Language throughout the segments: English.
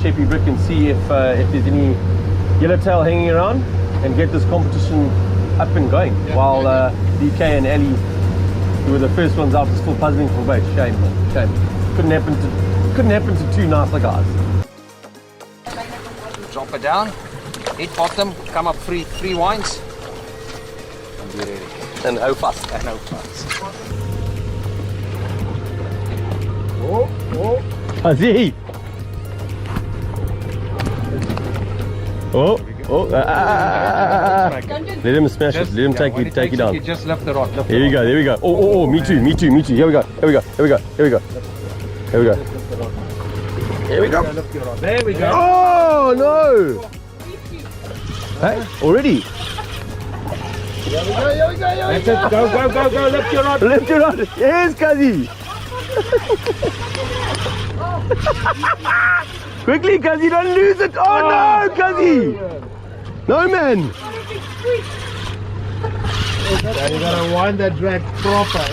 Sheppy Brick and see if there's any yellowtail hanging around and get this competition up and going. While DK and Ali, who were the first ones out, are still puzzling for bait. Shame, man. Shame. Couldn't happen to two nicer guys. Drop it down, hit bottom, come up three winds, and be ready. And how fast? And how fast. Oh. Kazi! Let him smash it. Let him take it down. You just left the rod. Here we go. Oh, me too. Here we go. There we go. Oh no! Hey, already? Here we go. That's it. Go. Lift your rod. Lift your rod. Yes, Kazi. Quickly, Kazi, don't lose it. Oh no, Kazi. No, man. Yeah, you gotta wind that drag proper.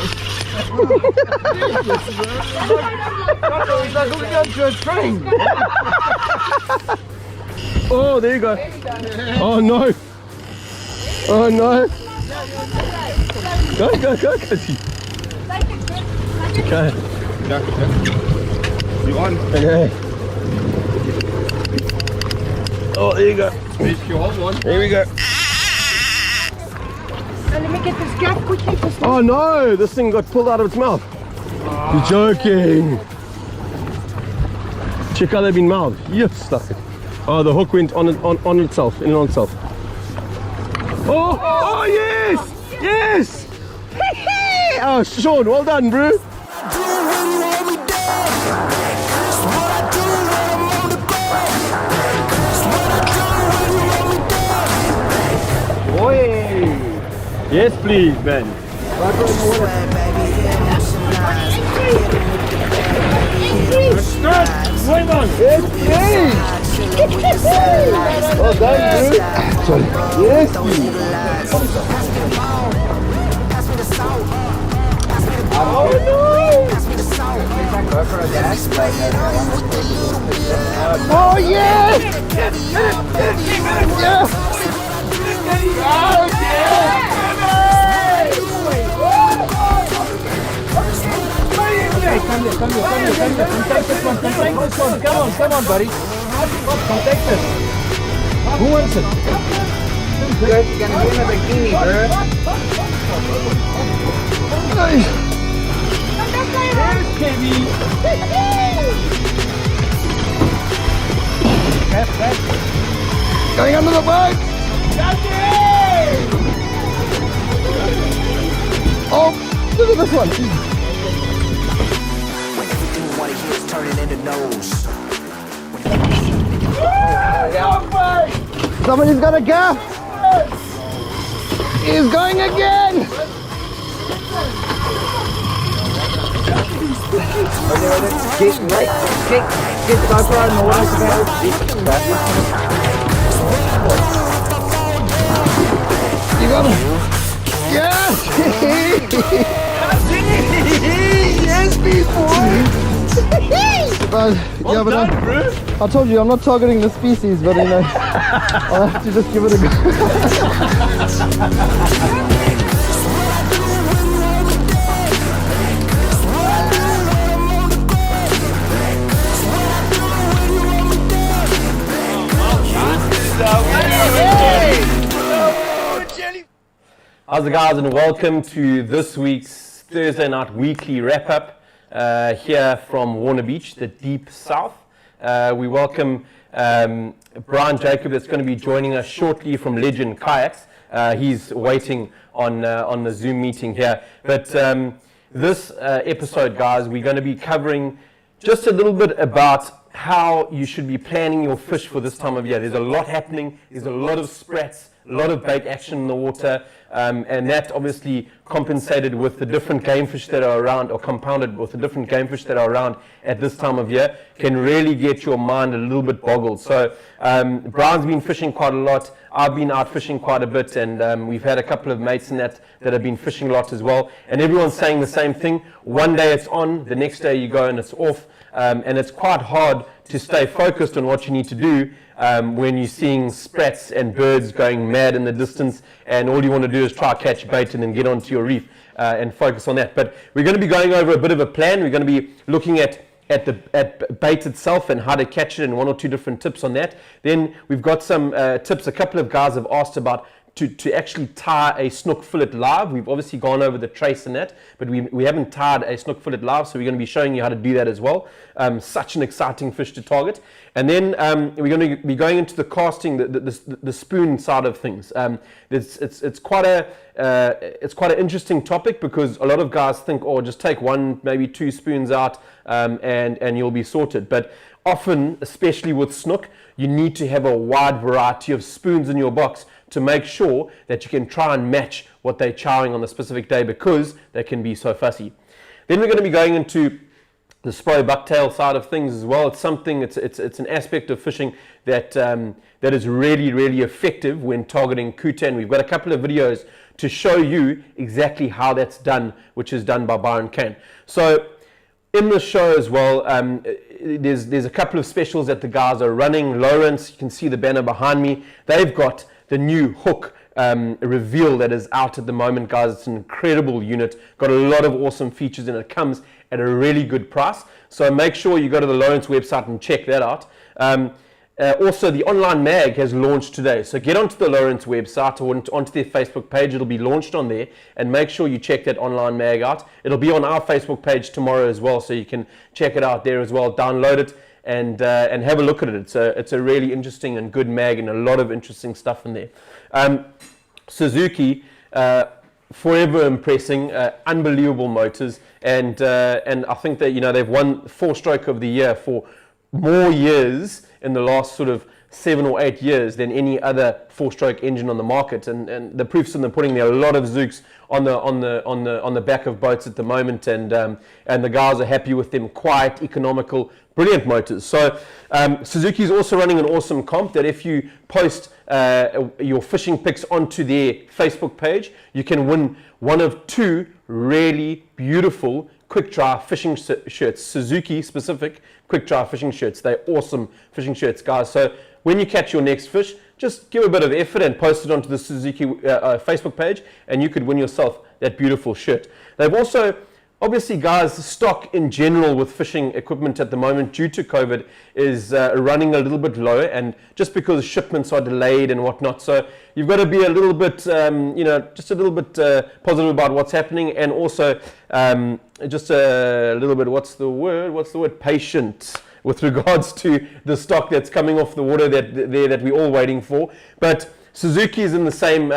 It's like hooking up to a train. Oh, there you go. Oh no. Go, Kazi. Okay. You on? Okay. Oh, there you go. Here we go. Let me get this gap quickly. Oh no, this thing got pulled out of its mouth. You're joking. Check how they've been mouthed. Yes, stuck it. Oh, the hook went on itself, in and on itself. Oh, yes. Oh, Sean, well done, bro. Yes, please, man. Start. Going on. Yes, please. Well done, bro. Sorry. Yes, please. Oh no! Oh yes! Yeah! Hey, come here. Come take this one. Come on, buddy. Come take this. Who wants it? Good, you're gonna win a bikini, bro. Nice. There's Kenny. Going under the boat. Oh, look at this one. Somebody's got a gap. He's going again. Get the GoPro in the water. You got him. Yes. Yes, please, boy. Yeah, but I told you I'm not targeting the species, but I'll have to just give it a go. How's it, guys, and welcome to this week's Thursday night weekly wrap-up here from Warner Beach, the deep south. We welcome Brian Jacob, that's going to be joining us shortly from Legend Kayaks. He's waiting on the Zoom meeting here. But this episode, guys, we're going to be covering just a little bit about how you should be planning your fish for this time of year. There's a lot happening. There's a lot of sprats, a lot of bait action in the water, and that obviously compensated with the different game fish that are around, or compounded with the different game fish that are around at this time of year, can really get your mind a little bit boggled. So Brian's been fishing quite a lot. I've been out fishing quite a bit, and we've had a couple of mates in that have been fishing a lot as well. And everyone's saying the same thing. One day it's on, the next day you go and it's off. and it's quite hard to stay focused on what you need to do when you're seeing sprats and birds going mad in the distance, and all you want to do is try to catch bait and then get onto your reef and focus on that. But we're going to be going over a bit of a plan. We're going to be looking at bait itself and how to catch it, and 1 or 2 different tips on that. Then we've got some tips. A couple of guys have asked about to actually tie a snook fillet live. We've obviously gone over the trace and that, but we haven't tied a snook fillet live, so we're going to be showing you how to do that as well. Such an exciting fish to target. And then we're going to be going into the casting, the spoon side of things. It's quite an interesting topic, because a lot of guys think, oh, just take 1, maybe 2 spoons out and you'll be sorted. But often, especially with snook, you need to have a wide variety of spoons in your box to make sure that you can try and match what they're chowing on the specific day, because they can be so fussy. Then we're going to be going into the spray bucktail side of things as well. It's something, it's an aspect of fishing that that is really, really effective when targeting kuta, and we've got a couple of videos to show you exactly how that's done, which is done by Byron Kane. So in the show as well, there's a couple of specials that the guys are running. Lawrence, you can see the banner behind me. They've got the new hook reveal that is out at the moment, guys. It's an incredible unit, got a lot of awesome features, and it comes at a really good price. So make sure you go to the Lawrence website and check that out. Also, the online mag has launched today, so get onto the Lawrence website or onto their Facebook page. It'll be launched on there, and make sure you check that online mag out. It'll be on our Facebook page tomorrow as well, so you can check it out there as well. Download it and have a look at it. It's a really interesting and good mag, and a lot of interesting stuff in there. Suzuki, forever impressing, unbelievable motors, and I think that they've won 4-stroke of the year for more years in the last sort of 7 or 8 years than any other 4-stroke engine on the market, and the proof's in the pudding. There are a lot of Zooks on the back of boats at the moment, and the guys are happy with them. Quiet, economical, brilliant motors. So Suzuki is also running an awesome comp that if you post your fishing pics onto their Facebook page, you can win one of 2 really beautiful quick dry fishing shirts, Suzuki specific quick dry fishing shirts. They're awesome fishing shirts, guys. So when you catch your next fish, just give a bit of effort and post it onto the Suzuki Facebook page, and you could win yourself that beautiful shirt. They've also, obviously, guys, stock in general with fishing equipment at the moment due to COVID is running a little bit low, and just because shipments are delayed and whatnot. So you've got to be a little bit, just a little bit positive about what's happening, and also just a little bit, what's the word, patient with regards to the stock that's coming off the water that we're all waiting for. But Suzuki is in the same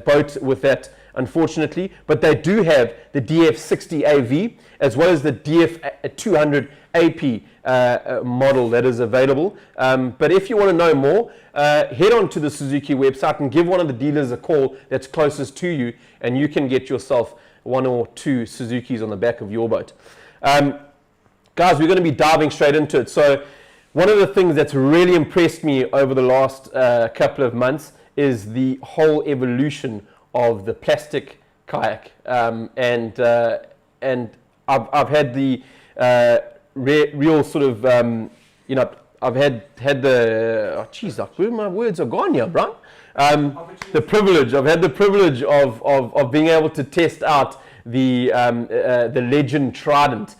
boat with that, unfortunately, but they do have the DF60 AV as well as the DF200 AP model that is available. But if you want to know more, head on to the Suzuki website and give one of the dealers a call that's closest to you, and you can get yourself 1 or 2 Suzukis on the back of your boat. Guys, we're going to be diving straight into it. So one of the things that's really impressed me over the last couple of months is the whole evolution of the plastic kayak, and I've had the real sort of I've had the where my words are gone here, Brian. The privilege I've had the privilege of being able to test out the Legend Trident,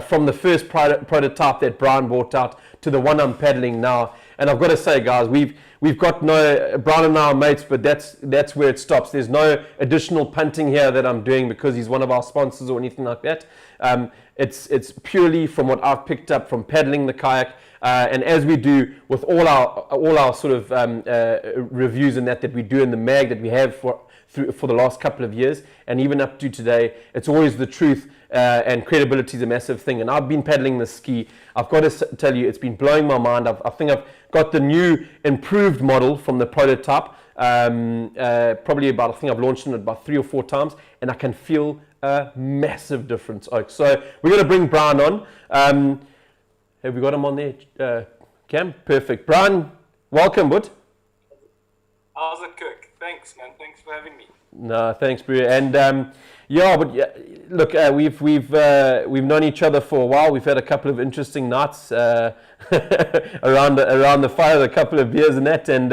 from the first prototype that Brian brought out to the one I'm paddling now. And I've got to say, guys, we've got no, Brian and I are mates, but that's where it stops. There's no additional punting here that I'm doing because he's one of our sponsors or anything like that. It's purely from what I've picked up from paddling the kayak, and as we do with all our sort of reviews and that we do in the mag that we have for the last couple of years and even up to today, it's always the truth, and credibility is a massive thing. And I've been paddling this ski. I've got to tell you, it's been blowing my mind. I think I've got the new improved model from the prototype, probably about, I think I've launched it about 3 or 4 times, and I can feel a massive difference. So we're going to bring Brian on. Have we got him on there, Cam? Perfect. Brian, welcome, bud. How's it, Kirk? Thanks, man. Thanks for having me. No, thanks, bro. And Yeah, but yeah, look, we've known each other for a while. We've had a couple of interesting nights around the fire, a couple of beers and that, and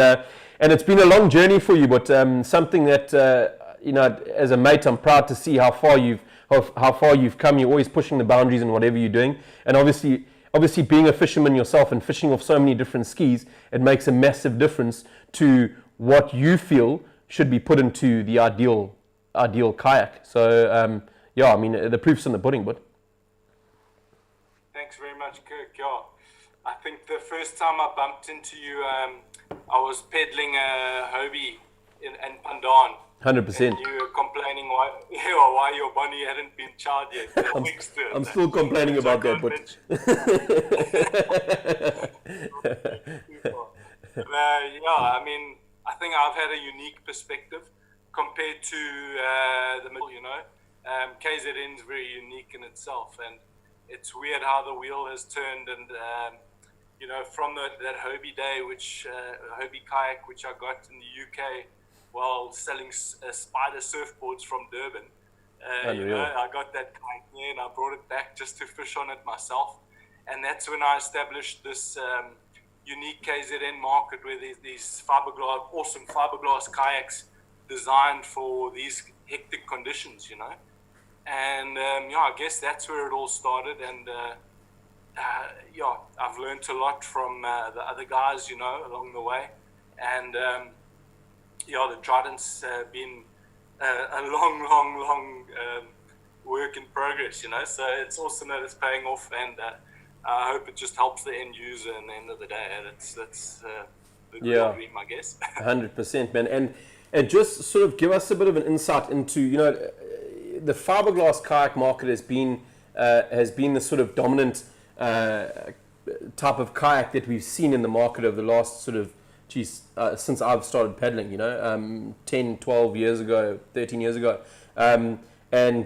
it's been a long journey for you. But something that as a mate, I'm proud to see how far you've come. You're always pushing the boundaries in whatever you're doing, and obviously being a fisherman yourself and fishing off so many different skis, it makes a massive difference to what you feel should be put into the ideal kayak. So yeah, I mean the proof's in the pudding, but Thanks very much, Kirk. Yeah, I think the first time I bumped into you, I was peddling a Hobie in Pandan. 100%. And you were complaining why your bunny hadn't been charred yet. I'm still complaining about that, but yeah, I mean, I think I've had a unique perspective compared to the middle, KZN is very unique in itself, and it's weird how the wheel has turned, and from that Hobie day, which Hobie kayak, which I got in the UK while selling spider surfboards from Durban. I got that kayak there and I brought it back just to fish on it myself, and that's when I established this unique KZN market where there's these awesome fiberglass kayaks designed for these hectic conditions, and I guess that's where it all started, and I've learned a lot from the other guys, along the way, and the Trident's been a long work in progress, so it's awesome that it's paying off, and I hope it just helps the end user at the end of the day. That's the dream, I guess. 100%, man. And just sort of give us a bit of an insight into, the fiberglass kayak market has been the sort of dominant type of kayak that we've seen in the market over the last sort of, since I've started paddling, 10, 12 years ago, 13 years ago. And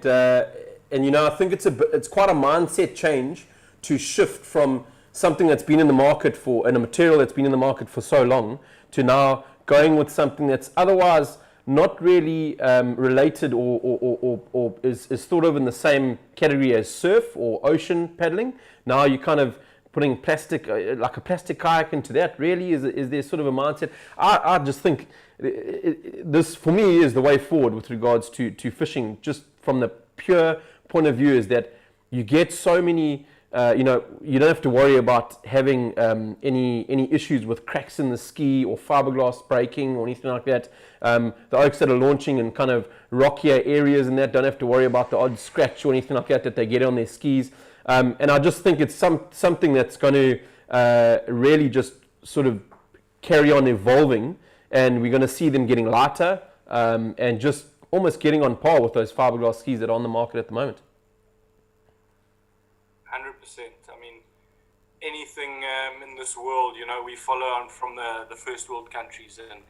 I think it's quite a mindset change to shift from something that's been in the market and a material that's been in the market for so long to now going with something that's otherwise not really related or is thought of in the same category as surf or ocean paddling. Now you're kind of putting plastic, like a plastic kayak into that. Really, is there sort of a mindset? I just think this, for me, is the way forward with regards to fishing. Just from the pure point of view, is that you get so many. You don't have to worry about having any issues with cracks in the ski or fiberglass breaking or anything like that. The oaks that are launching in kind of rockier areas and that don't have to worry about the odd scratch or anything like that they get on their skis. And I just think it's something that's going to really just sort of carry on evolving, and we're going to see them getting lighter and just almost getting on par with those fiberglass skis that are on the market at the moment. 100%. I mean, anything in this world, we follow on from the first world countries, and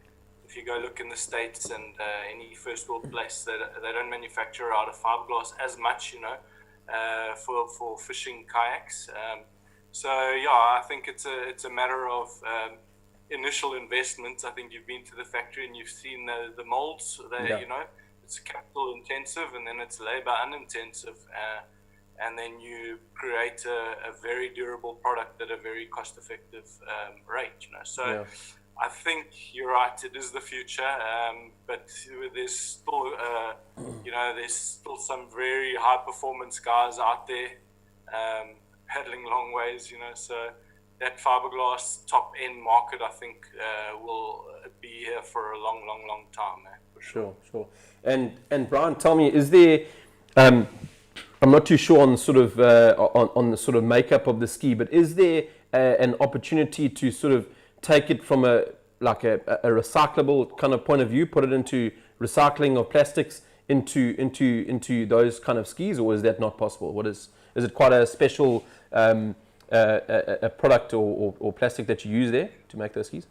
if you go look in the States and any first world place, they don't manufacture out of fiberglass as much, for fishing kayaks. So I think it's a matter of initial investments. I think you've been to the factory and you've seen the molds. It's capital intensive, and then it's labor unintensive. And then you create a very durable product at a very cost-effective rate. So I think you're right. It is the future, but there's still, there's still some very high-performance guys out there paddling long ways. So that fiberglass top-end market, I think, will be here for a long time. For sure. Sure. And Brian, tell me, is there? I'm not too sure on sort of on the sort of makeup of the ski, but is there an opportunity to sort of take it from a recyclable kind of point of view, put it into recycling of plastics into those kind of skis, or is that not possible? Is it quite a special a product or plastic that you use there to make those skis?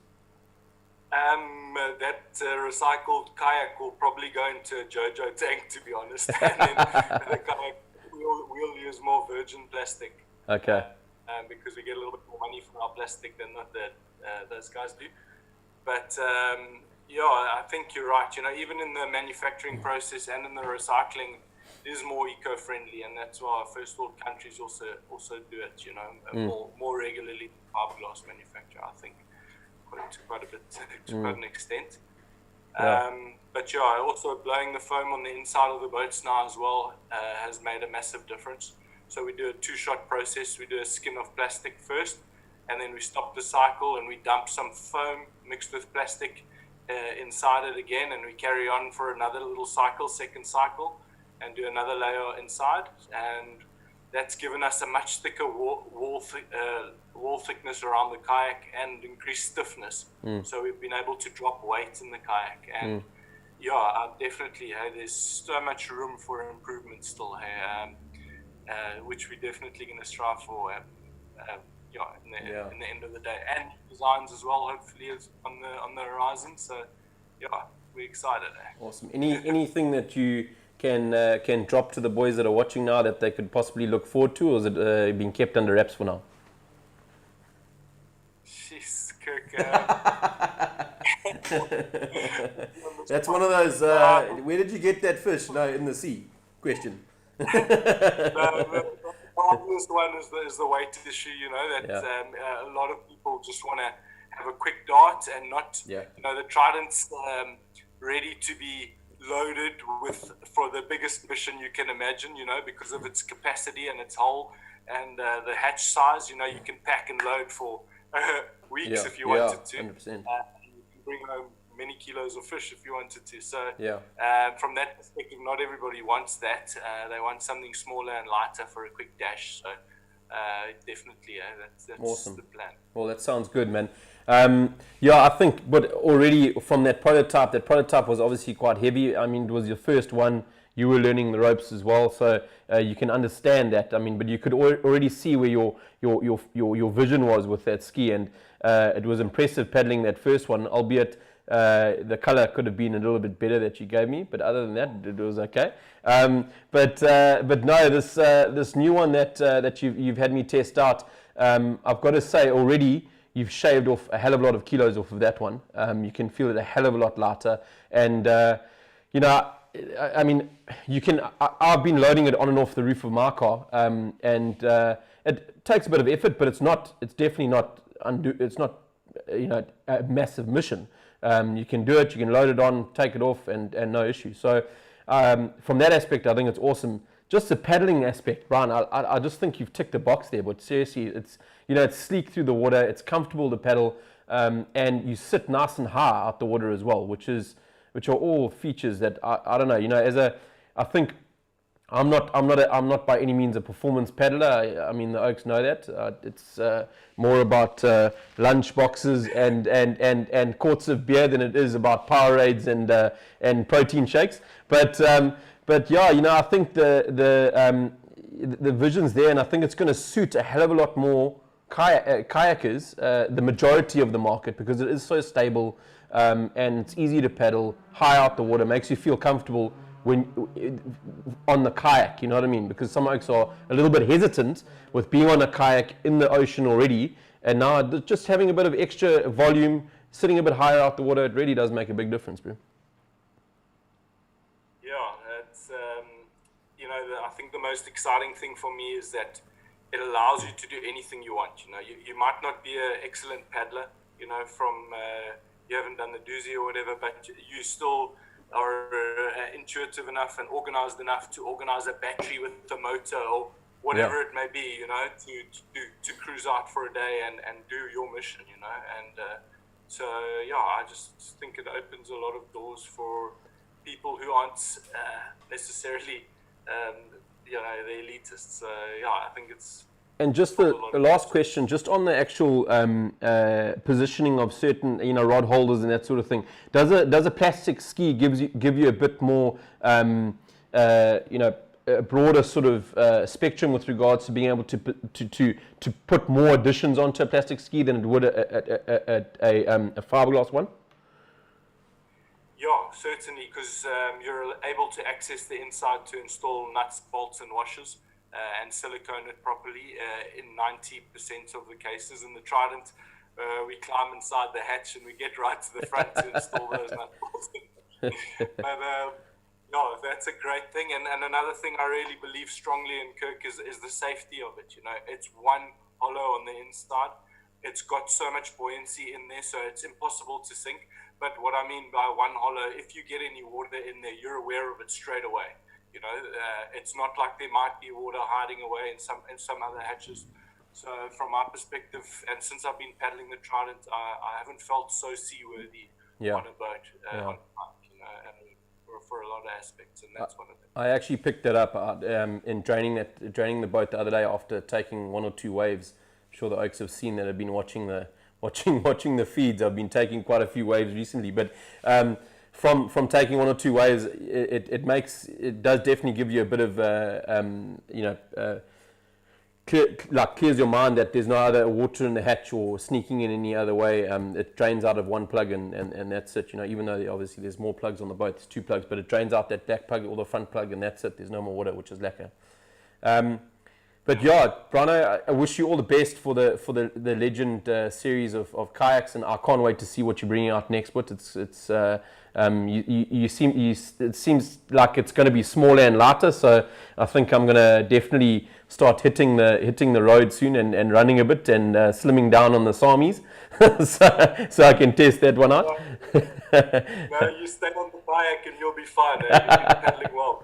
That recycled kayak will probably go into a JoJo tank, to be honest. And then the kayak, we'll use more virgin plastic. Okay. Because we get a little bit more money from our plastic than those guys do. But I think you're right. Even in the manufacturing process and in the recycling, is more eco-friendly, and that's why first world countries also do it, you know, more regularly than fiberglass manufacturer, I think, to quite a bit, to quite an extent. Yeah. But yeah, also blowing the foam on the inside of the boats now as well has made a massive difference. So we do a 2-shot process. We do a skin of plastic first, and then we stop the cycle and we dump some foam mixed with plastic inside it again, and we carry on for another little cycle, second cycle, and do another layer inside. And that's given us a much thicker wall thickness around the kayak and increased stiffness. So we've been able to drop weight in the kayak. And yeah, definitely, there's so much room for improvement still here, which we're definitely going to strive for. In the end of the day, and designs as well, hopefully, is on the horizon. So yeah, we're excited. Awesome. Anything that you can drop to the boys that are watching now that they could possibly look forward to, or is it being kept under wraps for now? Jeez, Kirk. That's one of those. Where did you get that fish? No, in the sea. Question. The obvious one is the weight issue. You know that a lot of people just want to have a quick dart and not. You know, the trident's ready to be loaded with for the biggest mission you can imagine, you know, because of its capacity and its hull and the hatch size. You know, you can pack and load for weeks if you wanted to. 100%. You can bring home many kilos of fish if you wanted to. So from that perspective, not everybody wants that. They want something smaller and lighter for a quick dash. So definitely, that's awesome. The plan. Well, that sounds good, man. I think, but already from that prototype was obviously quite heavy. I mean, it was your first one. You were learning the ropes as well, so you can understand that. I mean, but you could already see where your vision was with that ski, and it was impressive paddling that first one, albeit the color could have been a little bit better that you gave me, but other than that, it was okay. But no, this new one that you've had me test out, I've got to say already you've shaved off a hell of a lot of kilos off of that one. You can feel it a hell of a lot lighter, and you know, I mean, you can. I've been loading it on and off the roof of my car, and it takes a bit of effort, but it's not. It's definitely not. It's not, you know, a massive mission. You can do it. You can load it on, take it off, and no issue. So from that aspect, I think it's awesome. Just the paddling aspect, Brian, I just think you've ticked the box there. But seriously, it's, you know, it's sleek through the water. It's comfortable to paddle, and you sit nice and high out the water as well, which are all features that I don't know. You know, I think I'm not by any means a performance paddler. I mean, the Oaks know that. It's more about lunch boxes and quarts of beer than it is about Powerades and protein shakes. But yeah, you know, I think the vision's there, and I think it's going to suit a hell of a lot more kayakers, the majority of the market, because it is so stable, and it's easy to paddle, high out the water, makes you feel comfortable when on the kayak, you know what I mean? Because some Oaks are a little bit hesitant with being on a kayak in the ocean already, and now just having a bit of extra volume, sitting a bit higher out the water, it really does make a big difference, bro. Yeah, it's you know, I think the most exciting thing for me is that it allows you to do anything you want. You know, you might not be an excellent paddler, you know, from you haven't done the doozy or whatever, but you still are intuitive enough and organized enough to organize a battery with the motor or whatever it may be, you know, to cruise out for a day and do your mission, you know. And so yeah, I just think it opens a lot of doors for people who aren't necessarily you know, the elitists. So yeah, I think it's. And just the last question, just on the actual positioning of certain, you know, rod holders and that sort of thing. Does a plastic ski give you a bit more, you know, a broader sort of spectrum with regards to being able to put more additions onto a plastic ski than it would a fiberglass one? Yeah, certainly, because you're able to access the inside to install nuts, bolts, and washers. And silicone it properly in 90% of the cases. In the Trident, we climb inside the hatch and we get right to the front to install those nut bolts. But No, that's a great thing. And another thing I really believe strongly in, Kirk, is the safety of it. It's one hollow on the inside. It's got so much buoyancy in there, so it's impossible to sink. But what I mean by one hollow, if you get any water in there, you're aware of it straight away. It's not like there might be water hiding away in some other hatches. So from my perspective, and since I've been paddling the Trident, I haven't felt so seaworthy on a boat, for a lot of aspects, and that's one of them. I actually picked that up in draining the boat the other day after taking one or two waves. I'm sure the Oaks have seen that. I've been watching the feeds. I've been taking quite a few waves recently, but from taking one or two waves, it does definitely give you a bit of clears your mind that there's no other water in the hatch or sneaking in any other way. It drains out of one plug and that's it. Even though obviously there's more plugs on the boat, there's two plugs, but it drains out that back plug or the front plug, and that's it. There's no more water, which is lekker. But yeah, Brano, I wish you all the best for the Legend series of kayaks, and I can't wait to see what you're bringing out next. But it seems like it's going to be smaller and lighter. So I think I'm going to definitely start hitting the road soon and running a bit and slimming down on the Samis, so I can test that one out. No, you stay on the kayak and you'll be fine. You'll be paddling well.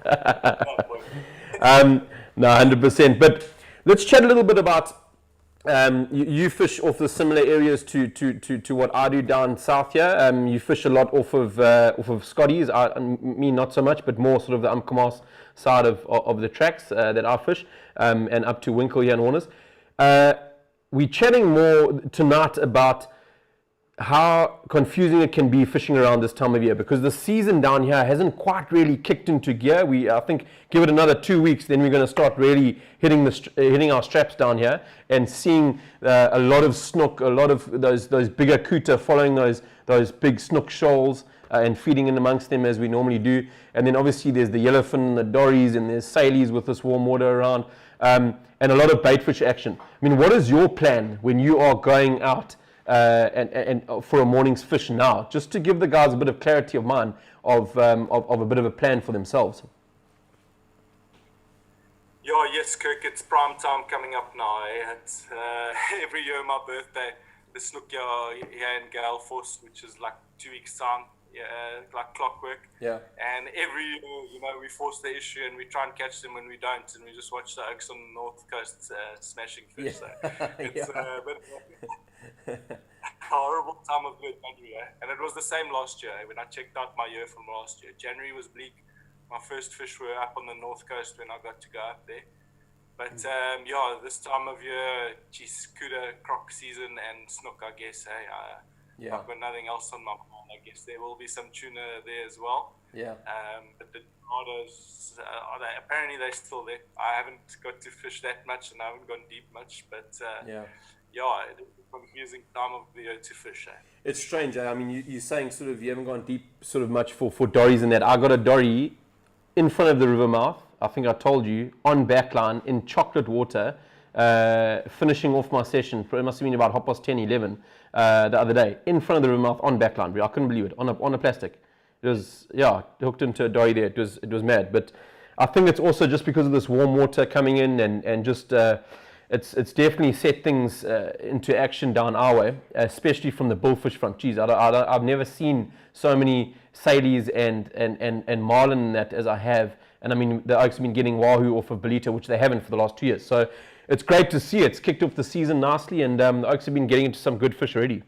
No, 100%. But let's chat a little bit about you fish off the similar areas to what I do down south here. You fish a lot off of Scotty's. Me not so much, but more sort of the Umkomaas side of the tracks that I fish, and up to Winkle here in Warners. We're chatting more tonight about how confusing it can be fishing around this time of year, because the season down here hasn't quite really kicked into gear. I think give it another 2 weeks, then we're going to start really hitting our straps down here and seeing a lot of snook, a lot of those bigger kuta following those big snook shoals and feeding in amongst them as we normally do. And then obviously there's the yellowfin and the dories, and there's sailies with this warm water around, and a lot of baitfish action. I mean, what is your plan when you are going out and for a morning's fish now, just to give the guys a bit of clarity of mind of a bit of a plan for themselves? Yeah, yes, Kirk, it's prime time coming up now. It's every year my birthday, the Snook here in Gale Force, which is like 2 weeks time, like clockwork. Yeah. And every year, we force the issue and we try and catch them when we don't, and we just watch the Oaks on the North Coast smashing fish. Yeah. So it's a horrible time of year, January. And it was the same last year when I checked out my year from last year. January was bleak. My first fish were up on the North Coast when I got to go up there. But this time of year, geez, kuda, croc season and snook, I guess. I've got nothing else on my mind. I guess there will be some tuna there as well. Yeah. But the dorados, apparently they're still there. I haven't got to fish that much, and I haven't gone deep much. But it's a confusing time of the year to fish. It's strange. I mean, you're saying sort of you haven't gone deep sort of much for dories and that. I got a dory in front of the river mouth, I think I told you, on backline in chocolate water, finishing off my session. It must have been about 10:30, 11 the other day, in front of the river mouth on backline. I couldn't believe it, on a plastic. It was, hooked into a dory there. It was mad. But I think it's also just because of this warm water coming in and just it's definitely set things into action down our way, especially from the bullfish front. Geez, I've never seen so many sailies and marlin in that as I have. And I mean, the Oaks have been getting wahoo off of Belita, which they haven't for the last 2 years. So it's great to see. It's kicked off the season nicely, and the Oaks have been getting into some good fish already.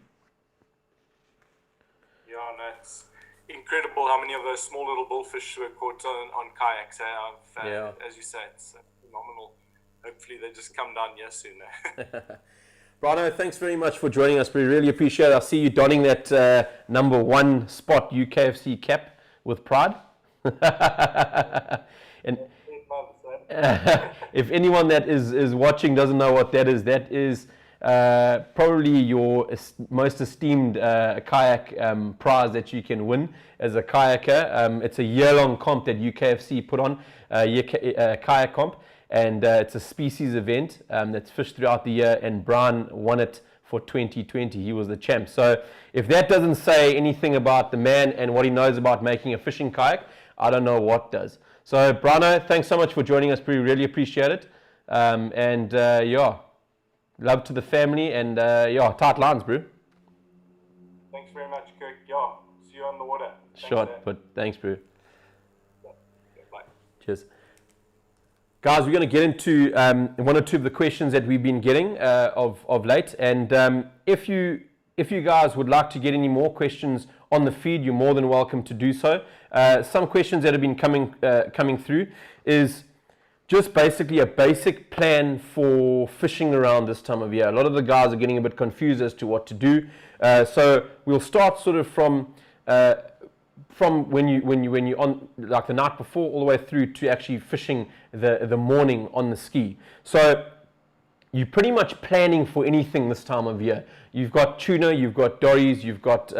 Yeah, no, it's incredible how many of those small little bullfish were caught on kayaks. As you say, it's phenomenal. Hopefully they just come down here soon. Brano, thanks very much for joining us. We really appreciate it. I see you donning that number 1 spot UKFC cap with pride. And if anyone that is watching doesn't know what that is probably your most esteemed kayak prize that you can win as a kayaker. It's a year-long comp that UKFC put on, kayak comp. And it's a species event that's fished throughout the year, and Brian won it for 2020. He was the champ. So if that doesn't say anything about the man and what he knows about making a fishing kayak, I don't know what does. So, Brano, thanks so much for joining us. We really appreciate it. Yeah, love to the family, and yeah, tight lines, bro. Thanks very much, Kirk. Yeah, see you on the water. Shot, but thanks, bro. Yeah, bye. Cheers. Guys, we're going to get into one or two of the questions that we've been getting of late. And if you guys would like to get any more questions on the feed, you're more than welcome to do so. Some questions that have been coming through is just basically a basic plan for fishing around this time of year. A lot of the guys are getting a bit confused as to what to do. So we'll start sort of from when you on like the night before all the way through to actually fishing the morning on the ski. So you're pretty much planning for anything this time of year. You've got tuna, you've got dories, you've got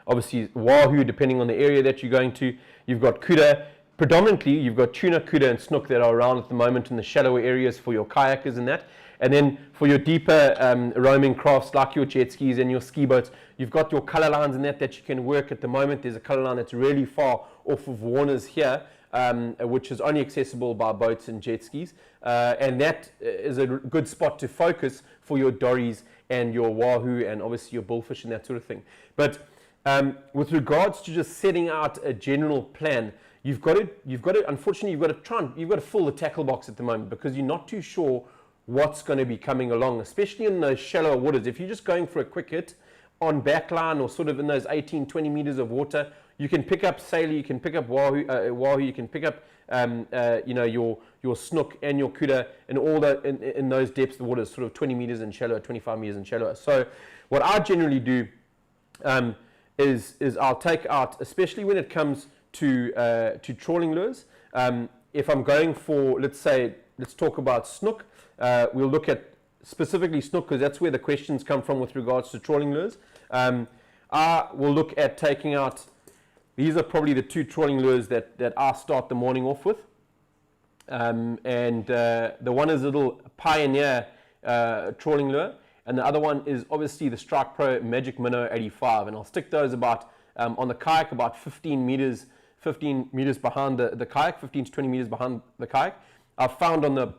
obviously wahoo depending on the area that you're going to. You've got kuda. Predominantly you've got tuna, kuda and snook that are around at the moment in the shallower areas for your kayakers and that. And then for your deeper roaming crafts like your jet skis and your ski boats, you've got your color lines and that you can work at the moment. There's a color line that's really far off of Warner's here, which is only accessible by boats and jet skis. And that is a good spot to focus for your dories and your wahoo and obviously your bullfish and that sort of thing. But with regards to just setting out a general plan, you've got to unfortunately you've got to fill the tackle box at the moment because you're not too sure what's going to be coming along, especially in those shallower waters. If you're just going for a quick hit on backline or sort of in those 18, 20 meters of water, you can pick up sailor, you can pick up wahoo, you can pick up your snook and your kuda and all that in those depths of water, sort of 20 meters and shallower, 25 meters and shallower. So what I generally do is I'll take out, especially when it comes to trawling lures. If I'm going for, let's talk about snook. We'll look at specifically snook because that's where the questions come from with regards to trawling lures. I will look at taking out, these are probably the two trawling lures that I start the morning off with. The one is a little Pioneer trawling lure, and the other one is obviously the Strike Pro Magic Minnow 85. And I'll stick those about, on the kayak, about 15 meters behind the kayak, 15 to 20 meters behind the kayak. I've found on the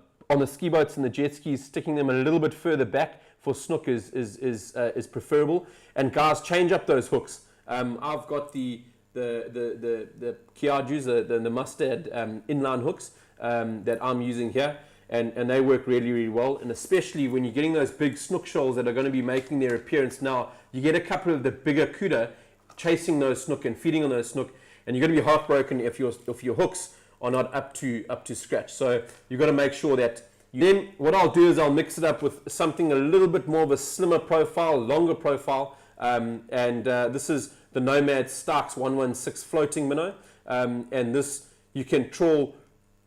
ski boats and the jet skis, sticking them a little bit further back for snook is preferable. And guys, change up those hooks. I've got the Kiajus, the mustard inline hooks that I'm using here, and they work really, really well. And especially when you're getting those big snook shoals that are going to be making their appearance now, you get a couple of the bigger kuda chasing those snook and feeding on those snook, and you're going to be heartbroken if your hooks are not up to scratch. So you've got to make sure that then what I'll do is I'll mix it up with something a little bit more of a slimmer profile, longer profile, this is the Nomad Starks 116 floating minnow, and this you can trawl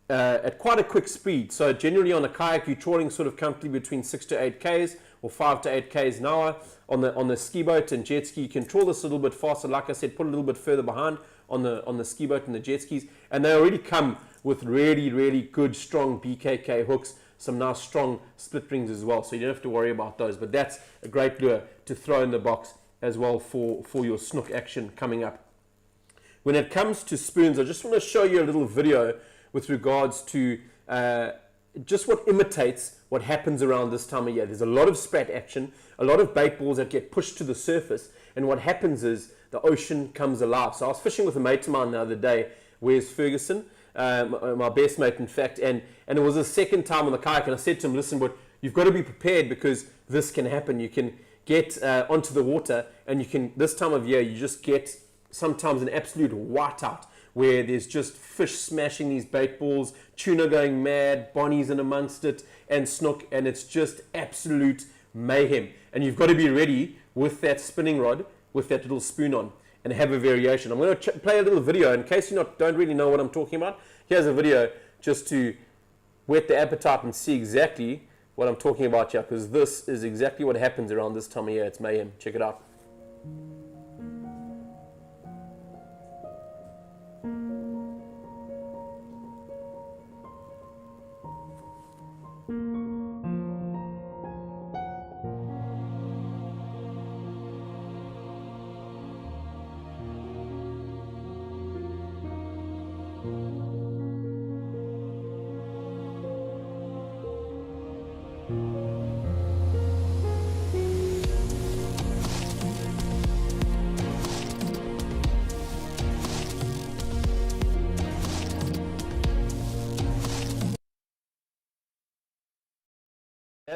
at quite a quick speed. So generally on a kayak you're trawling sort of comfortably between 6 to 8 k's or 5 to 8 k's an hour. On the ski boat and jet ski you can trawl this a little bit faster, like I said, put a little bit further behind on the ski boat and the jet skis, and they already come with really, really good strong BKK hooks, some nice strong split rings as well, so you don't have to worry about those. But that's a great lure to throw in the box as well for your snook action coming up. When it comes to spoons, I just want to show you a little video with regards to just what imitates what happens around this time of year. There's a lot of sprat action, a lot of bait balls that get pushed to the surface, and what happens is the ocean comes alive. So I was fishing with a mate of mine the other day, Wes Ferguson, my best mate in fact, and it was the second time on the kayak, and I said to him, listen, but you've got to be prepared because this can happen. You can get onto the water, and you can, this time of year, you just get sometimes an absolute whiteout where there's just fish smashing these bait balls, tuna going mad, bonnies in amongst it, and snook, and it's just absolute mayhem. And you've got to be ready with that spinning rod, with that little spoon on, and have a variation. I'm going to play a little video in case you don't really know what I'm talking about. Here's a video just to whet the appetite and see exactly what I'm talking about here, because this is exactly what happens around this time of year. It's mayhem. Check it out.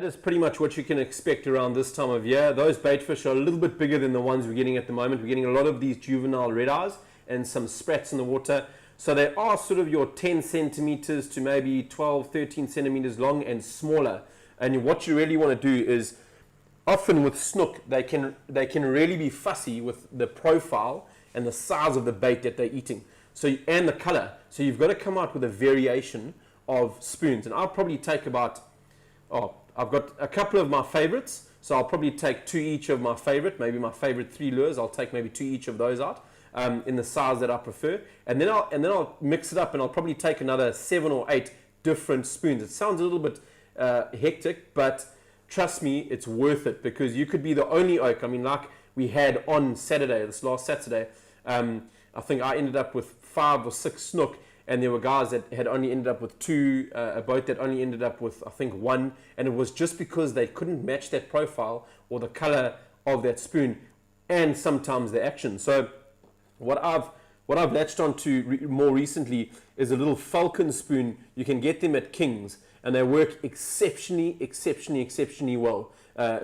That is pretty much what you can expect around this time of year. Those bait fish are a little bit bigger than the ones we're getting at the moment. We're getting a lot of these juvenile red eyes and some sprats in the water. So they are sort of your 10 centimeters to maybe 12, 13 centimeters long and smaller. And what you really want to do is, often with snook, they can really be fussy with the profile and the size of the bait that they're eating. So, and the color. So you've got to come out with a variation of spoons. And I'll probably take about, I've got a couple of my favorites. So I'll probably take 2 each of my favorite, maybe my favorite 3 lures. I'll take maybe 2 each of those out in the size that I prefer. And then I'll mix it up, and I'll probably take another 7 or 8 different spoons. It sounds a little bit hectic, but trust me, it's worth it, because you could be the only oak. I mean, like we had on Saturday, this last Saturday, I think I ended up with 5 or 6 snook, and there were guys that had only ended up with 2, a boat that only ended up with, I think, 1, and it was just because they couldn't match that profile or the color of that spoon, and sometimes the action. So what I've latched onto more recently is a little falcon spoon. You can get them at King's, and they work exceptionally well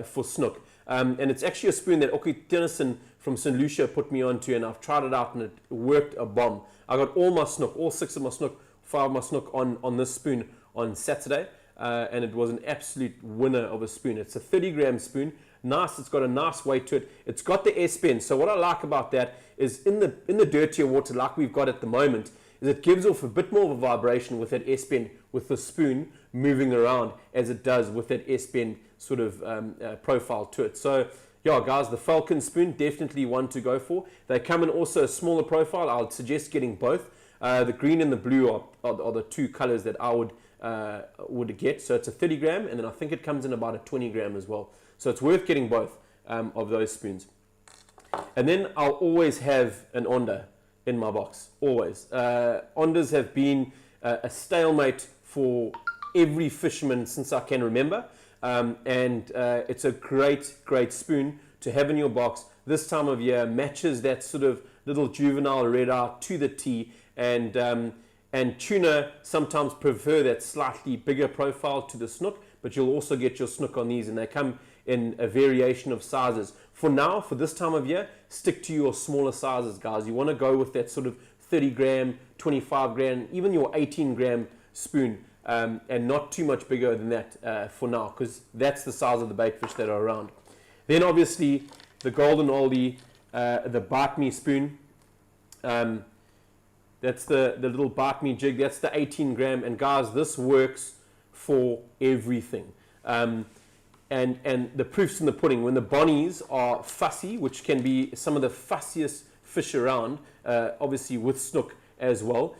for snook. And it's actually a spoon that Oki Tennyson from St. Lucia put me onto, and I've tried it out and it worked a bomb. I got all my snook, all 6 of my snook, 5 of my snook on this spoon on Saturday, and it was an absolute winner of a spoon. It's a 30-gram spoon. Nice, it's got a nice weight to it. It's got the S-bend. So what I like about that is in the dirtier water like we've got at the moment, is it gives off a bit more of a vibration with that S-bend, with the spoon moving around as it does with that S-bend sort of profile to it. So yeah, guys, the Falcon spoon, definitely one to go for. They come in also a smaller profile. I would suggest getting both. The green and the blue are the 2 colors that I would get. So it's a 30 gram, and then I think it comes in about a 20 gram as well. So it's worth getting both of those spoons. And then I'll always have an Onda in my box, always. Ondas have been a stalemate for every fisherman since I can remember. And it's a great spoon to have in your box this time of year. Matches that sort of little juvenile red eye to the T, and tuna sometimes prefer that slightly bigger profile to the snook, but you'll also get your snook on these, and they come in a variation of sizes. For now, for this time of year, stick to your smaller sizes, guys. You want to go with that sort of 30 gram, 25 gram, even your 18 gram spoon. And not too much bigger than that for now, because that's the size of the bait fish that are around. Then obviously the golden oldie, the bite me spoon. That's the little bite me jig. That's the 18 gram. And guys, this works for everything. And the proof's in the pudding. When the bonnies are fussy, which can be some of the fussiest fish around, obviously with snook as well,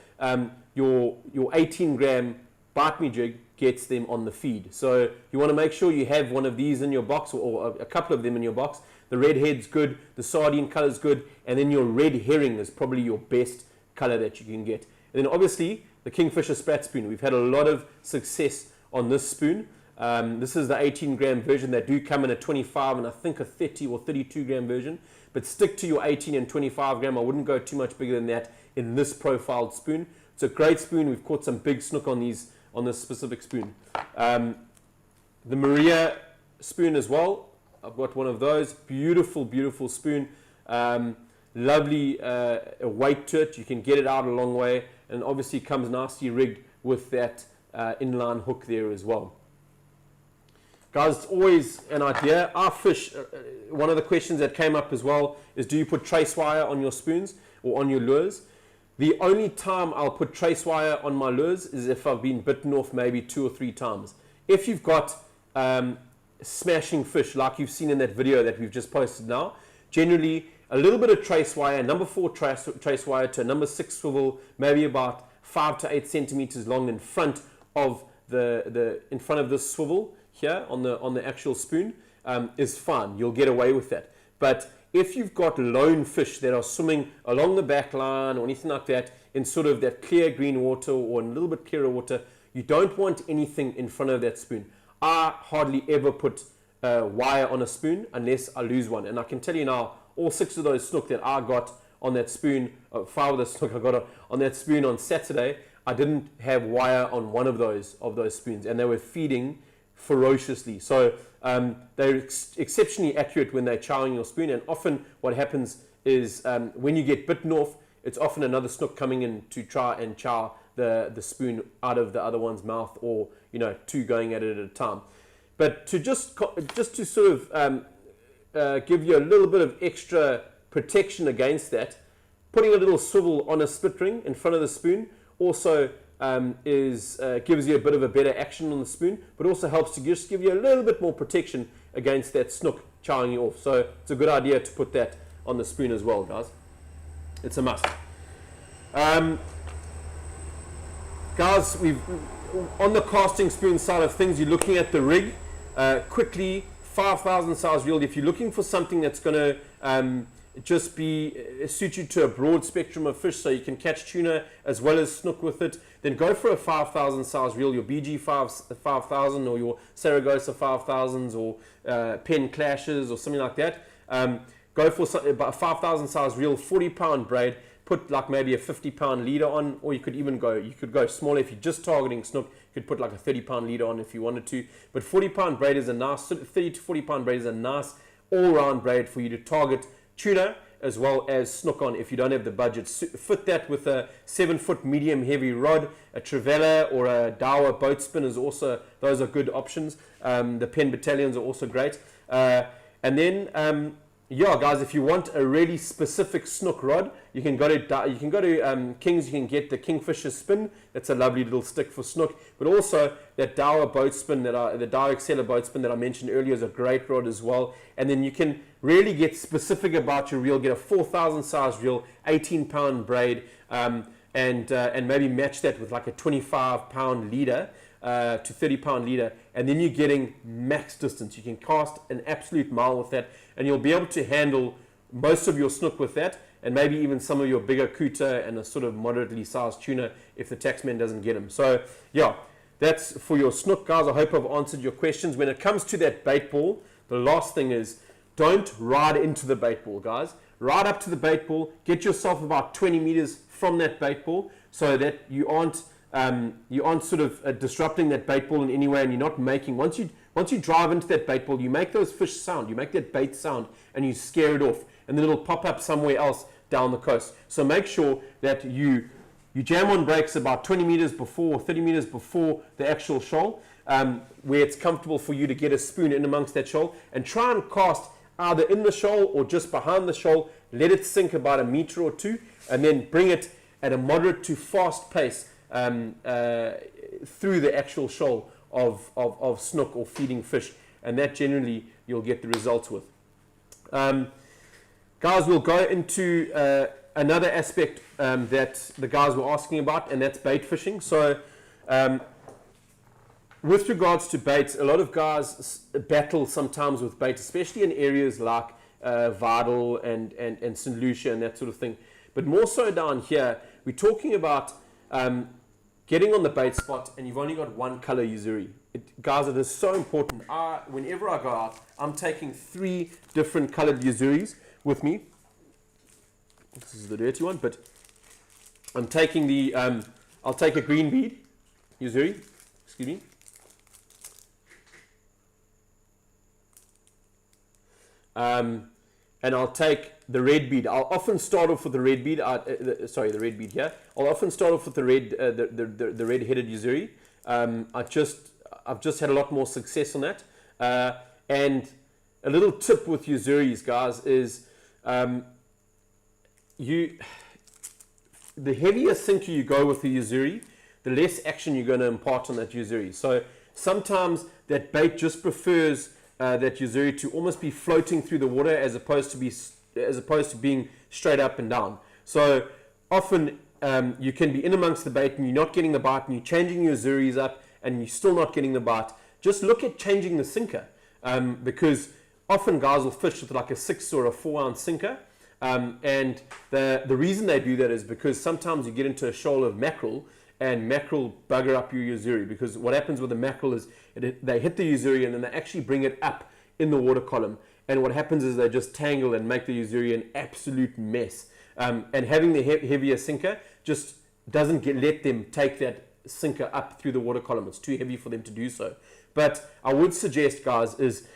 your 18 gram bite me jig gets them on the feed. So you want to make sure you have one of these in your box, or a couple of them in your box. The red head's good, the sardine color's good, and then your red herring is probably your best color that you can get. And then obviously the Kingfisher Sprat spoon. We've had a lot of success on this spoon. This is the 18 gram version. They do come in a 25 and I think a 30 or 32 gram version, but stick to your 18 and 25 gram. I wouldn't go too much bigger than that in this profiled spoon. It's a great spoon. We've caught some big snook on this specific spoon. The Maria spoon as well. I've got one of those. Beautiful spoon. Lovely weight to it. You can get it out a long way, and obviously comes nicely rigged with that inline hook there as well. Guys, it's always an idea. Our fish, one of the questions that came up as well is, do you put trace wire on your spoons or on your lures? The only time I'll put trace wire on my lures is if I've been bitten off maybe 2 or 3 times. If you've got smashing fish like you've seen in that video that we've just posted now, generally a little bit of trace wire, number 4 trace wire to a number 6 swivel, maybe about 5 to 8 centimeters long in front of in front of this swivel here on the actual spoon, is fine. You'll get away with that. But if you've got lone fish that are swimming along the back line or anything like that in sort of that clear green water or in a little bit clearer water, you don't want anything in front of that spoon. I hardly ever put wire on a spoon unless I lose one. And I can tell you now, all 6 of those snook that I got on that spoon, 5 of the snook I got on that spoon on Saturday, I didn't have wire on one of those spoons, and they were feeding ferociously. So they're exceptionally accurate when they're chowing your spoon, and often what happens is when you get bitten off, it's often another snook coming in to try and chow the spoon out of the other one's mouth, or two going at it at a time. But to just to sort of give you a little bit of extra protection against that, putting a little swivel on a split ring in front of the spoon also gives you a bit of a better action on the spoon, but also helps to just give you a little bit more protection against that snook chowing you off. So it's a good idea to put that on the spoon as well, guys. It's a must. Guys, on the casting spoon side of things, you're looking at the rig. Quickly, 5,000 size reel. If you're looking for something that's going to just suit you to a broad spectrum of fish, so you can catch tuna as well as snook with it, then go for a 5,000 size reel, your BG 5000 or your Saragossa 5000s or Penn Clashes or something like that. Go for about a 5,000 size reel, 40-pound braid. Put like maybe a 50-pound leader on, or you could go smaller. If you're just targeting snook, you could put like a 30-pound leader on if you wanted to. But 40-pound braid is a nice, 30 to 40-pound braid is a nice all-round braid for you to target tuna as well as snook on if you don't have the budget. Fit that with a 7-foot medium heavy rod, a Trevella or a Daiwa boat spin is also, those are good options. The Penn Battalions are also great. And then yeah, guys, if you want a really specific snook rod, you can go to King's. You can get the Kingfisher spin. That's a lovely little stick for snook. But also that Daiwa boat spin, the Daiwa Exceller boat spin that I mentioned earlier, is a great rod as well. And then you can really get specific about your reel. Get a 4,000 size reel, 18-pound braid, and maybe match that with like a 25-pound leader. To 30-pound leader, and then you're getting max distance. You can cast an absolute mile with that, and you'll be able to handle most of your snook with that, and maybe even some of your bigger kuta and a sort of moderately sized tuna if the taxman doesn't get them. So yeah, that's for your snook, guys. I hope I've answered your questions. When it comes to that bait ball, the last thing is don't ride into the bait ball, guys. Ride up to the bait ball, get yourself about 20 meters from that bait ball so that you aren't sort of disrupting that bait ball in any way, and you're not making, once you drive into that bait ball, you make those fish sound, you make that bait sound, and you scare it off, and then it'll pop up somewhere else down the coast. So make sure that you jam on brakes about 20 meters before, or 30 meters before the actual shoal, where it's comfortable for you to get a spoon in amongst that shoal, and try and cast either in the shoal or just behind the shoal. Let it sink about a meter or two, and then bring it at a moderate to fast pace through the actual shoal of snook or feeding fish, and that generally you'll get the results with. Guys, we'll go into another aspect that the guys were asking about, and that's bait fishing. So with regards to baits, a lot of guys battle sometimes with bait, especially in areas like Vadel and St. Lucia and that sort of thing. But more so down here, we're talking about getting on the bait spot and you've only got one color Uzuri. Guys, it is so important. Whenever I go out, I'm taking 3 different colored Uzuris with me. This is the dirty one, but I'm taking the, I'll take a green bead Uzuri, excuse me. And I'll take the red bead. I'll often start off with the red bead. The red bead here. I'll often start off with the red-headed Uzuri. I've just had a lot more success on that. And a little tip with Uzuris, guys, is the heavier sinker you go with the Uzuri, the less action you're going to impart on that Uzuri. So sometimes that bait just prefers that Uzuri to almost be floating through the water as opposed to being straight up and down. So often you can be in amongst the bait and you're not getting the bite, and you're changing your Uzuris up and you're still not getting the bite. Just look at changing the sinker, because often guys will fish with like a 6 or a 4 ounce sinker, and the reason they do that is because sometimes you get into a shoal of mackerel, and mackerel bugger up your Uzuri, because what happens with the mackerel is they hit the Uzuri and then they actually bring it up in the water column, and what happens is they just tangle and make the Uzuri an absolute mess, and having the heavier sinker just doesn't let them take that sinker up through the water column. It's too heavy for them to do so. But I would suggest, guys, is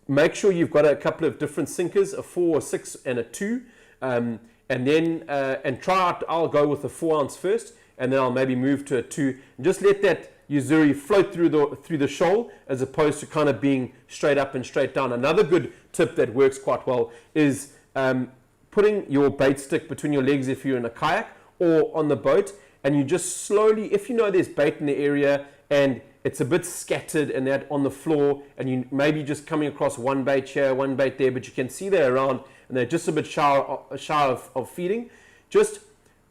make sure you've got a couple of different sinkers, a 4, a 6, and a 2, and then try out. I'll go with a 4 ounce first, and then I'll maybe move to a 2, and just let that Uzuri float through the shoal as opposed to kind of being straight up and straight down. Another good tip that works quite well is putting your bait stick between your legs if you're in a kayak or on the boat, and you just slowly, if you know there's bait in the area and it's a bit scattered and that on the floor, and you maybe just coming across one bait here, one bait there, but you can see they're around and they're just a bit shy of feeding, just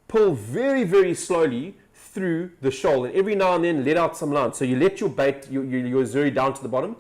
pull very, very slowly through the shoal, and every now and then let out some line. So you let your bait, your Uzuri down to the bottom,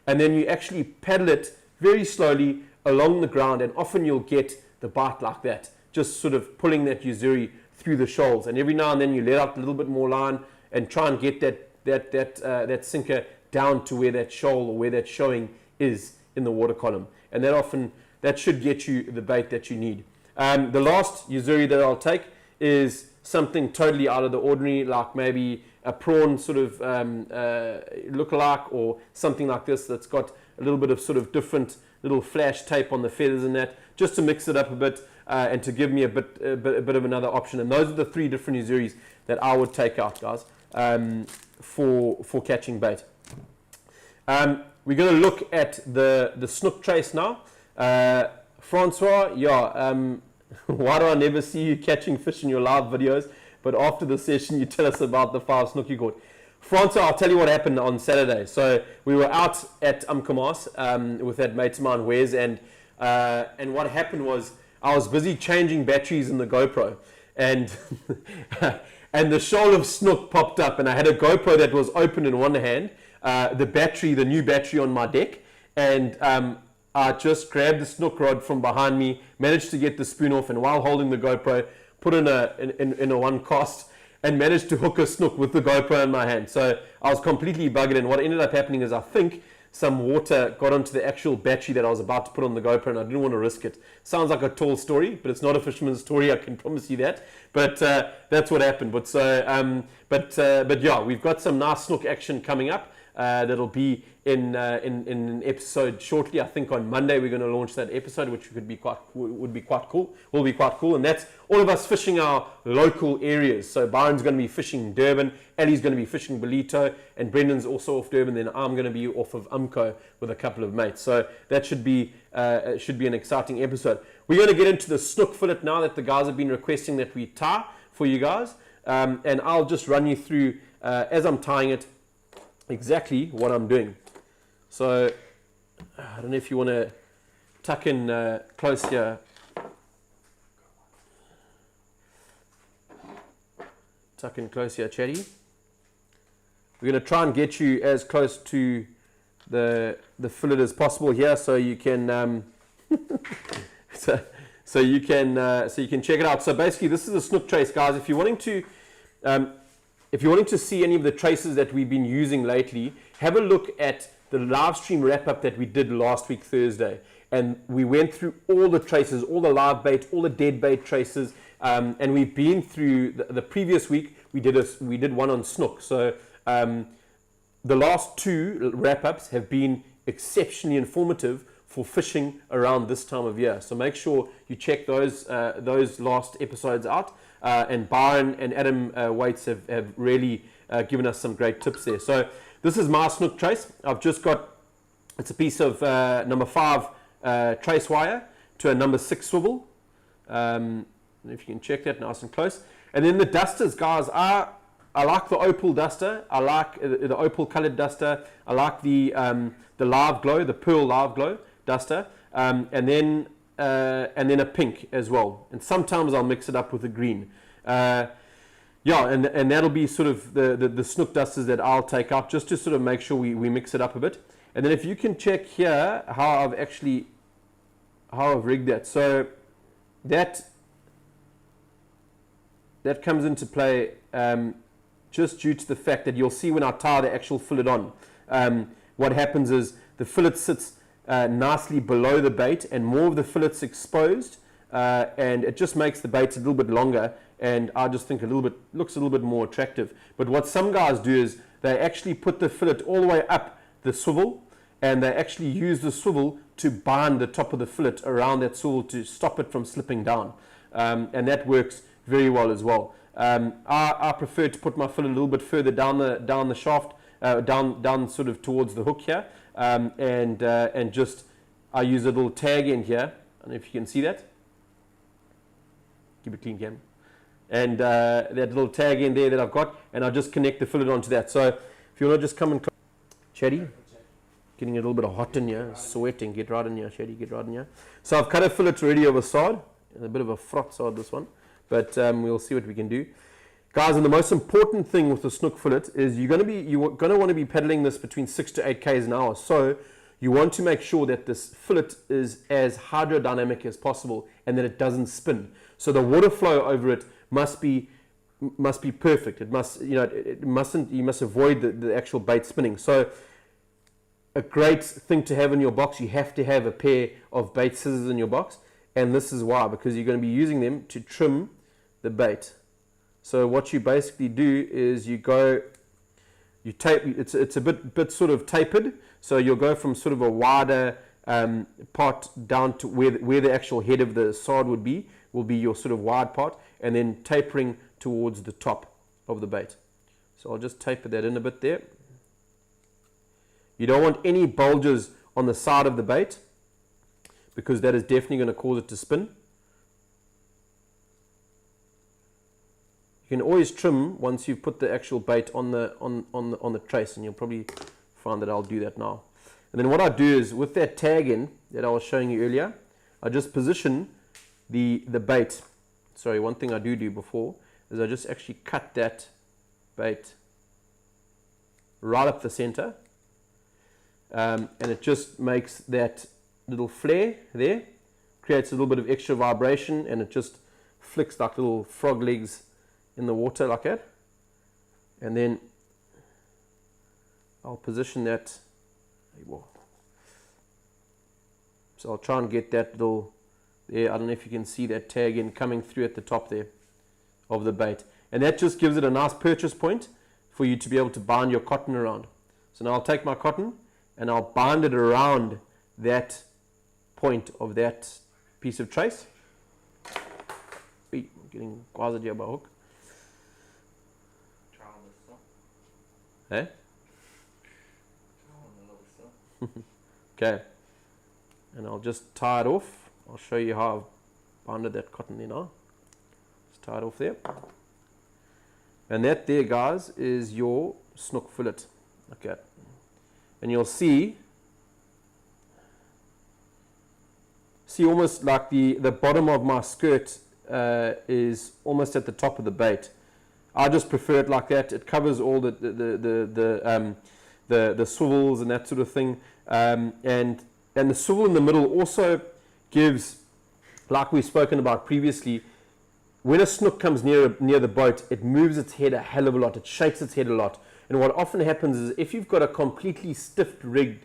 and then you actually paddle it very slowly along the ground, and often you'll get the bite like that, just sort of pulling that Uzuri through the shoals. And every now and then you let out a little bit more line and try and get that sinker down to where that shoal or where that showing is in the water column, and that should get you the bait that you need. The last Uzuri that I'll take is something totally out of the ordinary, like maybe a prawn sort of lookalike, or something like this that's got a little bit of sort of different little flash tape on the feathers and that, just to mix it up a bit and to give me a bit of another option. And those are the 3 different Uzuris that I would take out, guys, for catching bait. We're going to look at the snook trace now. Francois, why do I never see you catching fish in your live videos, but after the session you tell us about the 5 snook you caught? Francois, I'll tell you what happened on Saturday. So we were out at Umkomaas with that mate of mine, Wes, and what happened was I was busy changing batteries in the GoPro, and and the shoal of snook popped up, and I had a GoPro that was open in one hand, the new battery on my deck, and I just grabbed the snook rod from behind me, managed to get the spoon off, and while holding the GoPro, put in a one cast, and managed to hook a snook with the GoPro in my hand. So I was completely buggered, and what ended up happening is I think some water got onto the actual battery that I was about to put on the GoPro, and I didn't want to risk it. Sounds like a tall story, but it's not a fisherman's story, I can promise you that. But that's what happened. But yeah, we've got some nice snook action coming up. That'll be in an episode shortly. I think on Monday we're going to launch that episode, which would be quite cool. And that's all of us fishing our local areas. So Byron's going to be fishing Durban, Ellie's going to be fishing Belito, and Brendan's also off Durban. Then I'm going to be off of Umco with a couple of mates. So that should be an exciting episode. We're going to get into the snook fillet now that the guys have been requesting that we tie for you guys, and I'll just run you through as I'm tying it exactly what I'm doing. So I don't know if you want to tuck in close here. Tuck in close here, Chatty. We're going to try and get you as close to the fillet as possible here, so you can so you can check it out. So basically, this is a snook trace, guys. If you're wanting to see any of the traces that we've been using lately, have a look at the live stream wrap-up that we did last week, Thursday. And we went through all the traces, all the live bait, all the dead bait traces. And we've been through the previous week, we did one on snook. So the last 2 wrap-ups have been exceptionally informative for fishing around this time of year. So make sure you check those last episodes out. And Byron and Adam Waits have really given us some great tips there. So this is my snook trace. I've just got, it's a piece of number 5 trace wire to a number 6 swivel. If you can check that nice and close. And then the dusters, guys, I like the opal duster. I like the opal colored duster. I like the live glow, the pearl live glow duster. And then a pink as well. And sometimes I'll mix it up with a green. And that'll be sort of the snook dusters that I'll take out, just to sort of make sure we mix it up a bit. And then if you can check here how I've rigged that. So that comes into play just due to the fact that you'll see when I tie the actual fillet on. What happens is the fillet sits nicely below the bait, and more of the fillet's exposed, and it just makes the bait a little bit longer, and I just think looks a little bit more attractive. But what some guys do is they actually put the fillet all the way up the swivel, and they actually use the swivel to bind the top of the fillet around that swivel to stop it from slipping down. And that works very well as well. I prefer to put my fillet a little bit further down the shaft, down sort of towards the hook here, and just I use a little tag in here. I don't know if you can see that. Keep it clean, Cam. And that little tag in there that I've got, and I'll just connect the fillet onto that. So if you want to just come and Chatty, getting a little bit of hot in here, sweating, get right in here, Chatty, get right in here. So I've cut a fillet already of a side, a bit of a frot side this one, but we'll see what we can do. Guys, and the most important thing with the snook fillet is you're going to want to be pedaling this between 6 to 8 k's an hour. So you want to make sure that this fillet is as hydrodynamic as possible and that it doesn't spin. So the water flow over it must be perfect. It must, you must avoid the actual bait spinning. So a great thing to have in your box, you have to have a pair of bait scissors in your box, and this is why, because you're going to be using them to trim the bait. So what you basically do is you tape. It's a bit sort of tapered, so you'll go from sort of a wider part down to where the actual head of the sard will be your sort of wide part, and then tapering towards the top of the bait. So I'll just taper that in a bit there. You don't want any bulges on the side of the bait, because that is definitely going to cause it to spin. You can always trim once you've put the actual bait on the trace, and you'll probably find that I'll do that now. And then what I do is, with that tag in that I was showing you earlier, I just position the bait. Sorry, one thing I do before is I just actually cut that bait right up the center, and it just makes that little flare there, creates a little bit of extra vibration, and it just flicks like little frog legs in the water like that. And then I'll position that. So I'll try and get that little there. I don't know if you can see that tag in coming through at the top there of the bait, and that just gives it a nice purchase point for you to be able to bind your cotton around. So now I'll take my cotton and I'll bind it around that point of that piece of trace. I'm getting quased here by hook. Hey? Okay, and I'll just tie it off. I'll show you how I've binded that cotton there now. Just tie it off there. And that there, guys, is your snook fillet. Okay. And you'll see almost like the bottom of my skirt is almost at the top of the bait. I just prefer it like that. It covers all the swivels and that sort of thing, and the swivel in the middle also gives, like we've spoken about previously, when a snook comes near the boat, it moves its head a hell of a lot. It shakes its head a lot, and what often happens is, if you've got a completely stiff rigged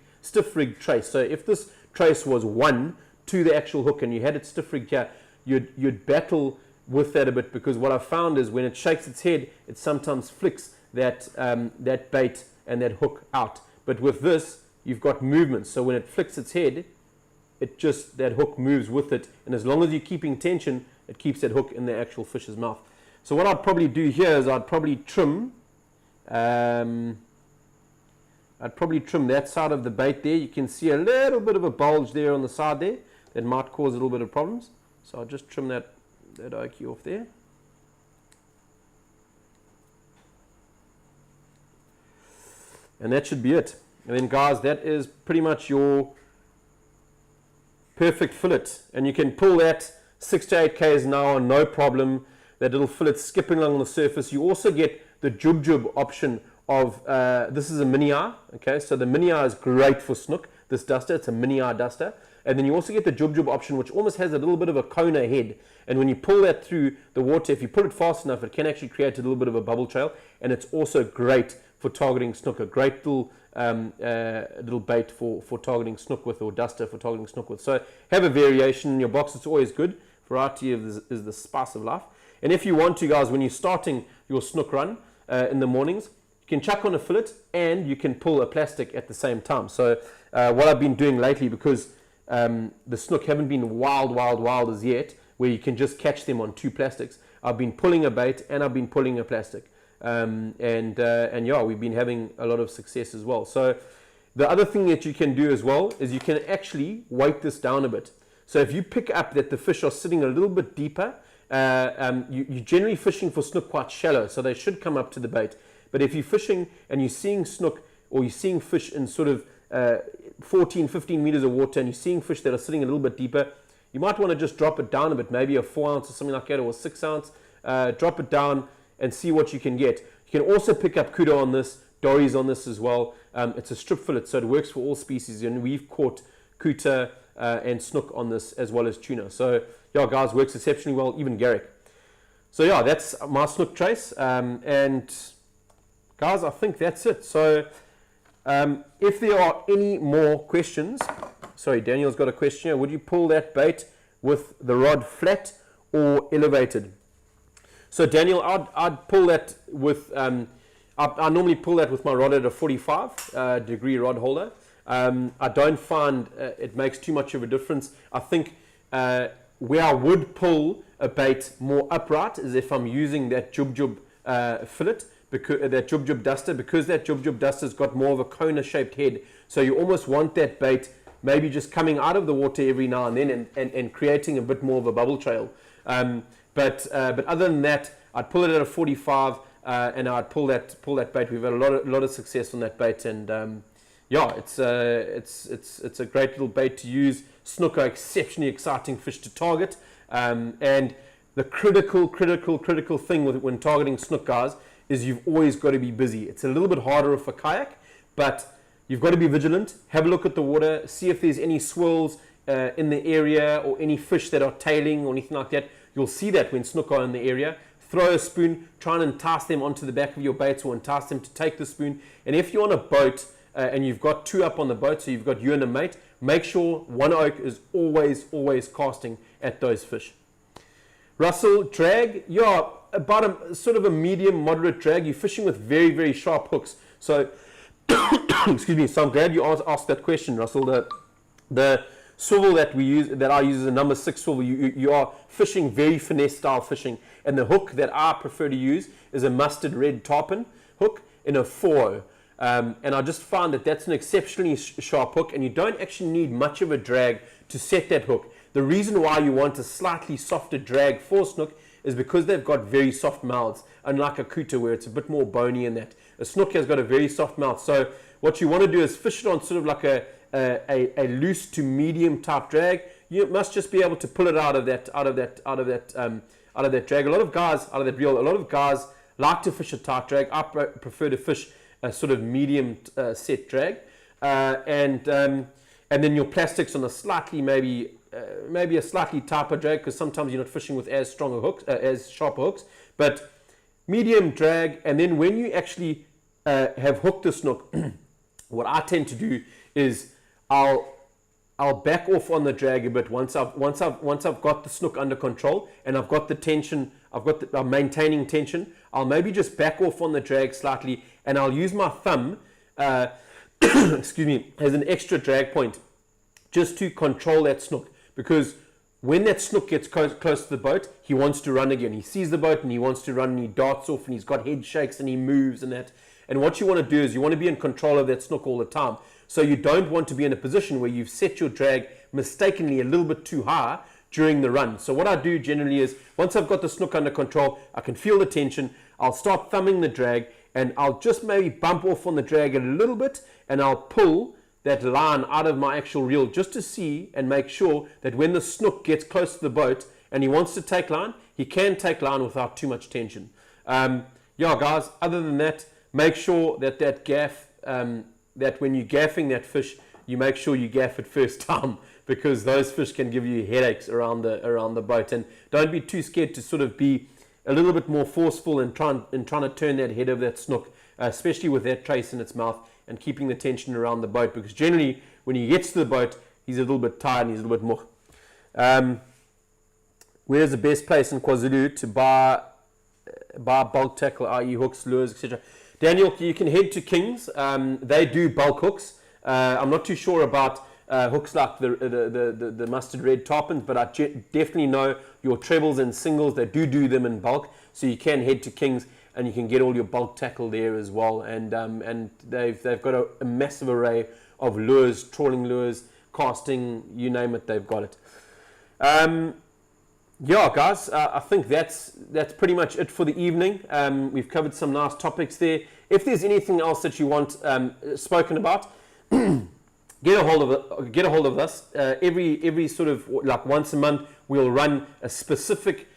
trace, so if this trace was one to the actual hook and you had it stiff rigged here, you'd battle with that a bit, because what I've found is when it shakes its head, it sometimes flicks that bait and that hook out. But with this, you've got movement, so when it flicks its head, that hook moves with it, and as long as you're keeping tension, it keeps that hook in the actual fish's mouth. So what I'd probably do here is I'd probably trim that side of the bait there. You can see a little bit of a bulge there on the side there that might cause a little bit of problems. So I'll just trim that okie off there. And that should be it. And then, guys, that is pretty much your perfect fillet. And you can pull that 6 to 8 k's an hour, no problem. That little fillet skipping along the surface. You also get the jub option of, this is a mini eye. Okay, so the mini eye is great for snook, this duster. It's a mini eye duster. And then you also get the jub option, which almost has a little bit of a cone head. And when you pull that through the water, if you pull it fast enough, it can actually create a little bit of a bubble trail. And it's also great for targeting snook. A great little bait for targeting snook with, or duster for targeting snook with. So have a variation in your box. It's always good. Variety is the spice of life. And if you want to, guys, when you're starting your snook run in the mornings, can chuck on a fillet and you can pull a plastic at the same time. So what I've been doing lately, because the snook haven't been wild as yet, where you can just catch them on 2 plastics, I've been pulling a bait and I've been pulling a plastic. And yeah, we've been having a lot of success as well. So the other thing that you can do as well is you can actually weight this down a bit. So if you pick up that the fish are sitting a little bit deeper, you're generally fishing for snook quite shallow, so they should come up to the bait. But if you're fishing and you're seeing snook, or you're seeing fish in sort of 14, 15 meters of water, and you're seeing fish that are sitting a little bit deeper, you might want to just drop it down a bit, maybe a 4 ounce or something like that, or a 6 ounce. Drop it down and see what you can get. You can also pick up kudo on this, dories on this as well. It's a strip fillet, so it works for all species, and we've caught kuta and snook on this as well as tuna. So yeah, guys, works exceptionally well, even Garrick. So yeah, that's my snook trace, and guys, I think that's it. So if there are any more questions, sorry, Daniel's got a question here. Would you pull that bait with the rod flat or elevated? So Daniel, I'd pull that with, I normally pull that with my rod at a 45 degree rod holder. I don't find it makes too much of a difference. I think where I would pull a bait more upright is if I'm using that jub fillet, because that jub duster, because that jub duster's got more of a cone shaped head. So you almost want that bait maybe just coming out of the water every now and then and creating a bit more of a bubble trail. But other than that, I'd pull it at a 45 and I'd pull that bait. We've had a lot of success on that bait, and yeah, it's a great little bait to use. Snook are exceptionally exciting fish to target, and the critical thing when targeting snook, guys, is you've always got to be busy. It's a little bit harder for kayak, but you've got to be vigilant. Have a look at the water, see if there's any swirls in the area or any fish that are tailing or anything like that. You'll see that when snook are in the area. Throw a spoon, try and entice them onto the back of your baits, or entice them to take the spoon. And if you're on a boat and you've got 2 up on the boat, so you've got you and a mate, make sure one oak is always casting at those fish. Russell, drag, yeah, about a sort of a medium moderate drag. You're fishing with very sharp hooks. So, excuse me. So I'm glad you asked that question, Russell. The swivel that I use is a number 6 swivel. You are fishing very finesse style fishing, and the hook that I prefer to use is a mustard red tarpon hook in a 4-0. And I just find that that's an exceptionally sharp hook, and you don't actually need much of a drag to set that hook. The reason why you want a slightly softer drag for snook is because they've got very soft mouths, unlike a kuta where it's a bit more bony in that. A snook has got a very soft mouth. So what you want to do is fish it on sort of like a loose to medium type drag. You must just be able to pull it out of that drag. A lot of guys like to fish a tight drag. I prefer to fish a sort of medium set drag, and then your plastics on a slightly maybe a slightly tighter drag, because sometimes you're not fishing with as stronger hooks, as sharper hooks, but medium drag. And then when you actually have hooked the snook, what I tend to do is I'll back off on the drag a bit once I've got the snook under control and I've got the tension, I'm maintaining tension. I'll maybe just back off on the drag slightly, and I'll use my thumb, excuse me, as an extra drag point, just to control that snook. Because when that snook gets close to the boat, he wants to run again. He sees the boat and he wants to run, and he darts off, and he's got head shakes and he moves and that. And what you want to do is you want to be in control of that snook all the time. So you don't want to be in a position where you've set your drag mistakenly a little bit too high during the run. So what I do generally is, once I've got the snook under control, I can feel the tension, I'll start thumbing the drag, and I'll just maybe bump off on the drag a little bit, and I'll pull that line out of my actual reel just to see and make sure that when the snook gets close to the boat and he wants to take line, he can take line without too much tension. Yeah, guys, other than that, make sure that gaff, that when you're gaffing that fish, you make sure you gaff it first time, because those fish can give you headaches around the boat. And don't be too scared to sort of be a little bit more forceful in trying to turn that head of that snook, especially with that trace in its mouth, and keeping the tension around the boat, because generally when he gets to the boat, he's a little bit tired and he's a little bit more. Where's the best place in KwaZulu to buy bulk tackle, i.e. hooks, lures, etc.? Daniel, you can head to King's. They do bulk hooks. I'm not too sure about hooks like the mustard red tarpons, but I definitely know your trebles and singles, they do them in bulk. So you can head to King's and you can get all your bulk tackle there as well. And they've got a massive array of lures, trawling lures, casting, you name it, they've got it. Yeah, guys, I think that's pretty much it for the evening. We've covered some nice topics there. If there's anything else that you want spoken about, get a hold of us. Every sort of like once a month, we'll run a specific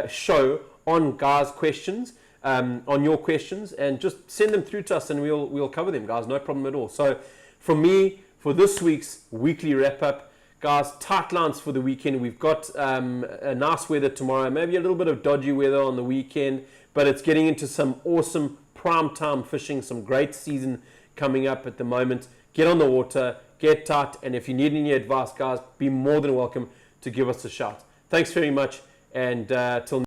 show on guys' questions, on your questions, and just send them through to us, and we'll cover them, guys. No problem at all. So, for me, for this week's weekly wrap up, guys, tight lines for the weekend. We've got a nice weather tomorrow, maybe a little bit of dodgy weather on the weekend, but it's getting into some awesome prime time fishing, some great season coming up at the moment. Get on the water, get tight, and if you need any advice, guys, be more than welcome to give us a shout. Thanks very much, and till